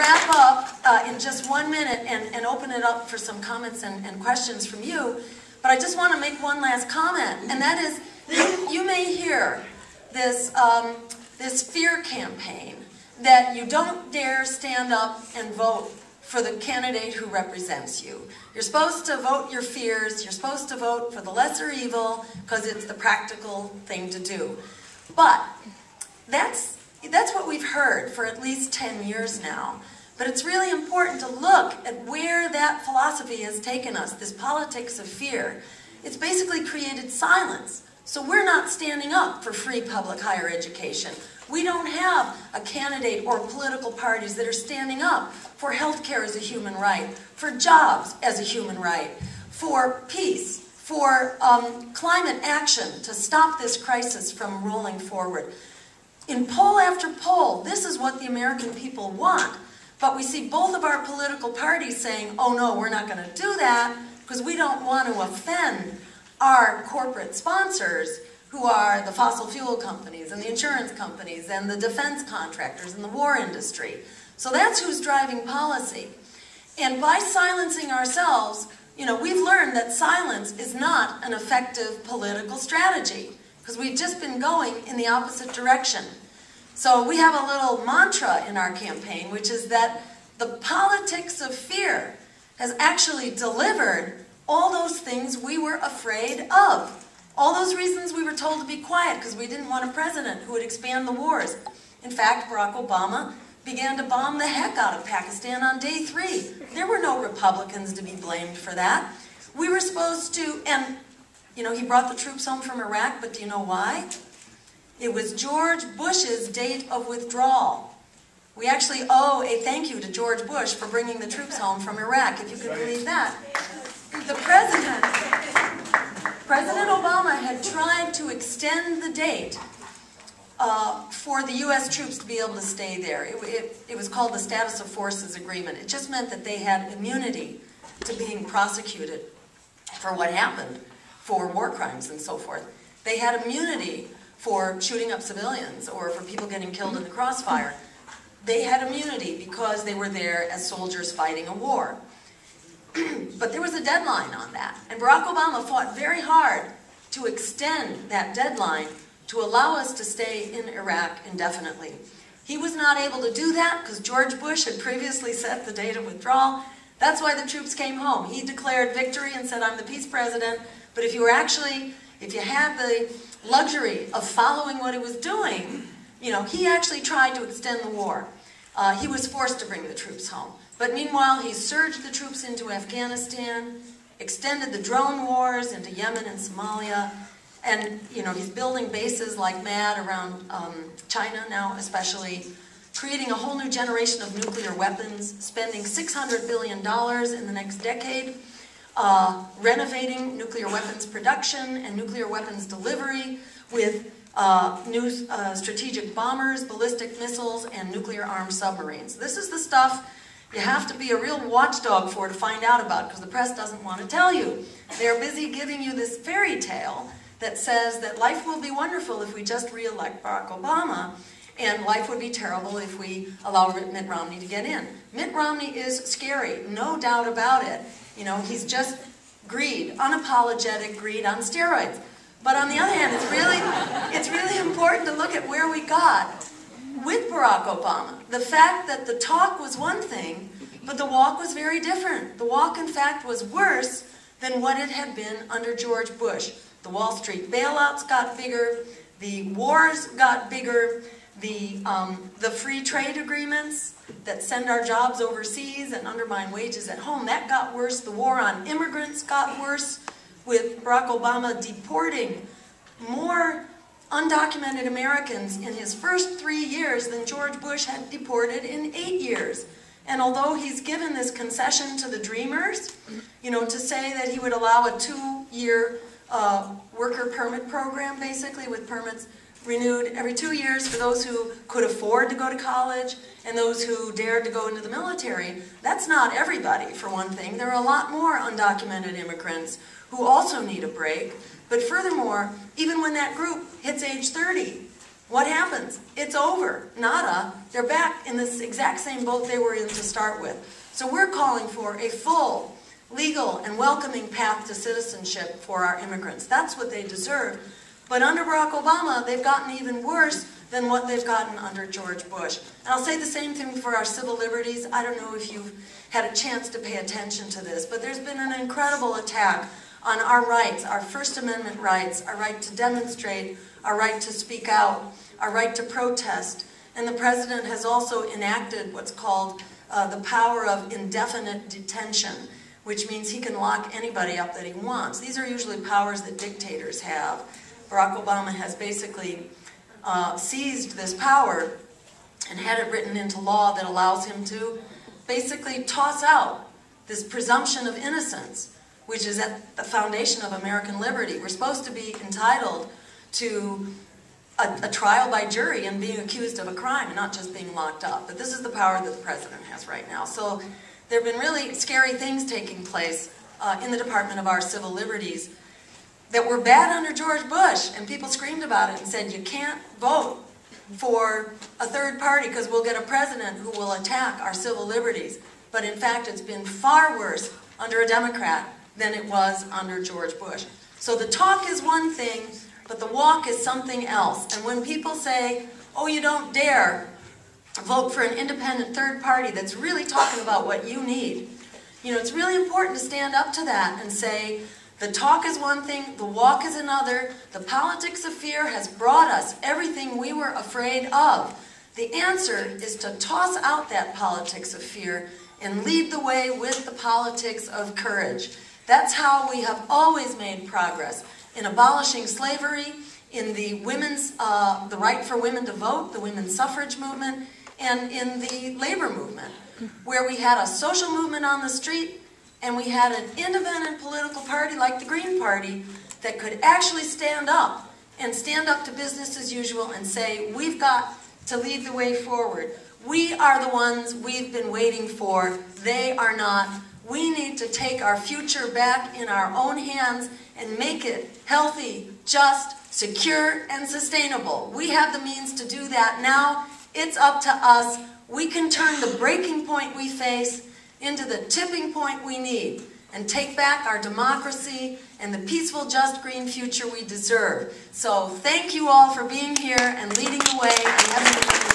wrap up in just 1 minute and open it up for some comments and questions from you. But I just want to make one last comment, and that is, you may hear this, this fear campaign that you don't dare stand up and vote for the candidate who represents you. You're supposed to vote your fears, you're supposed to vote for the lesser evil because it's the practical thing to do. But that's what we've heard for at least 10 years now. But it's really important to look at where that philosophy has taken us, this politics of fear. It's basically created silence. So we're not standing up for free public higher education. We don't have a candidate or political parties that are standing up for health care as a human right, for jobs as a human right, for peace, for climate action to stop this crisis from rolling forward. In poll after poll, this is what the American people want. But we see both of our political parties saying, oh no, we're not going to do that because we don't want to offend our corporate sponsors, who are the fossil fuel companies and the insurance companies and the defense contractors and the war industry. So that's who's driving policy. And by silencing ourselves, we've learned that silence is not an effective political strategy because we've just been going in the opposite direction. So we have a little mantra in our campaign, which is that the politics of fear has actually delivered all those things we were afraid of. All those reasons we were told to be quiet because we didn't want a president who would expand the wars. In fact, Barack Obama began to bomb the heck out of Pakistan on day 3. There were no Republicans to be blamed for that. We were supposed to, and he brought the troops home from Iraq, but do you know why? It was George Bush's date of withdrawal. We actually owe a thank you to George Bush for bringing the troops home from Iraq, if you could believe that. The President Obama had tried to extend the date for the U.S. troops to be able to stay there. It was called the Status of Forces Agreement. It just meant that they had immunity to being prosecuted for what happened, for war crimes and so forth. They had immunity for shooting up civilians or for people getting killed in the crossfire. They had immunity because they were there as soldiers fighting a war. But there was a deadline on that, and Barack Obama fought very hard to extend that deadline to allow us to stay in Iraq indefinitely. He was not able to do that because George Bush had previously set the date of withdrawal. That's why the troops came home. He declared victory and said, I'm the peace president, but if you had the luxury of following what he was doing, he actually tried to extend the war. He was forced to bring the troops home. But meanwhile, he surged the troops into Afghanistan, extended the drone wars into Yemen and Somalia, and he's building bases like mad around China now, especially, creating a whole new generation of nuclear weapons, spending $600 billion in the next decade, renovating nuclear weapons production and nuclear weapons delivery with new strategic bombers, ballistic missiles, and nuclear-armed submarines. This is the stuff you have to be a real watchdog for to find out about because the press doesn't want to tell you. They're busy giving you this fairy tale that says that life will be wonderful if we just re-elect Barack Obama, and life would be terrible if we allow Mitt Romney to get in. Mitt Romney is scary, no doubt about it. He's just greed, unapologetic greed on steroids. But on the other hand, it's really important to look at where we got with Barack Obama. The fact that the talk was one thing, but the walk was very different. The walk, in fact, was worse than what it had been under George Bush. The Wall Street bailouts got bigger, the wars got bigger, the free trade agreements that send our jobs overseas and undermine wages at home, that got worse. The war on immigrants got worse, with Barack Obama deporting more undocumented Americans in his first 3 years than George Bush had deported in 8 years. And although he's given this concession to the Dreamers, to say that he would allow a 2-year worker permit program, basically, with permits renewed every 2 years for those who could afford to go to college and those who dared to go into the military, that's not everybody, for one thing. There are a lot more undocumented immigrants who also need a break. But furthermore, even when that group hits age 30, what happens? It's over. Nada. They're back in this exact same boat they were in to start with. So we're calling for a full, legal, and welcoming path to citizenship for our immigrants. That's what they deserve. But under Barack Obama, they've gotten even worse than what they've gotten under George Bush. And I'll say the same thing for our civil liberties. I don't know if you've had a chance to pay attention to this, but there's been an incredible attack on our rights, our First Amendment rights, our right to demonstrate, our right to speak out, our right to protest. And the president has also enacted what's called the power of indefinite detention, which means he can lock anybody up that he wants. These are usually powers that dictators have. Barack Obama has basically seized this power and had it written into law that allows him to basically toss out this presumption of innocence, which is at the foundation of American liberty. We're supposed to be entitled to a trial by jury and being accused of a crime and not just being locked up. But this is the power that the president has right now. So there have been really scary things taking place in the Department of our Civil Liberties that were bad under George Bush, and people screamed about it and said, you can't vote for a third party because we'll get a president who will attack our civil liberties. But in fact, it's been far worse under a Democrat than it was under George Bush. So the talk is one thing, but the walk is something else. And when people say, oh, you don't dare vote for an independent third party that's really talking about what you need, you know, it's really important to stand up to that and say, the talk is one thing, the walk is another. The politics of fear has brought us everything we were afraid of. The answer is to toss out that politics of fear and lead the way with the politics of courage. That's how we have always made progress in abolishing slavery, in the the right for women to vote, the women's suffrage movement, and in the labor movement, where we had a social movement on the street, and we had an independent political party like the Green Party that could actually stand up to business as usual and say, we've got to lead the way forward. We are the ones we've been waiting for. They are not. We need to take our future back in our own hands and make it healthy, just, secure, and sustainable. We have the means to do that now. It's up to us. We can turn the breaking point we face into the tipping point we need and take back our democracy and the peaceful, just, green future we deserve. So thank you all for being here and leading the way.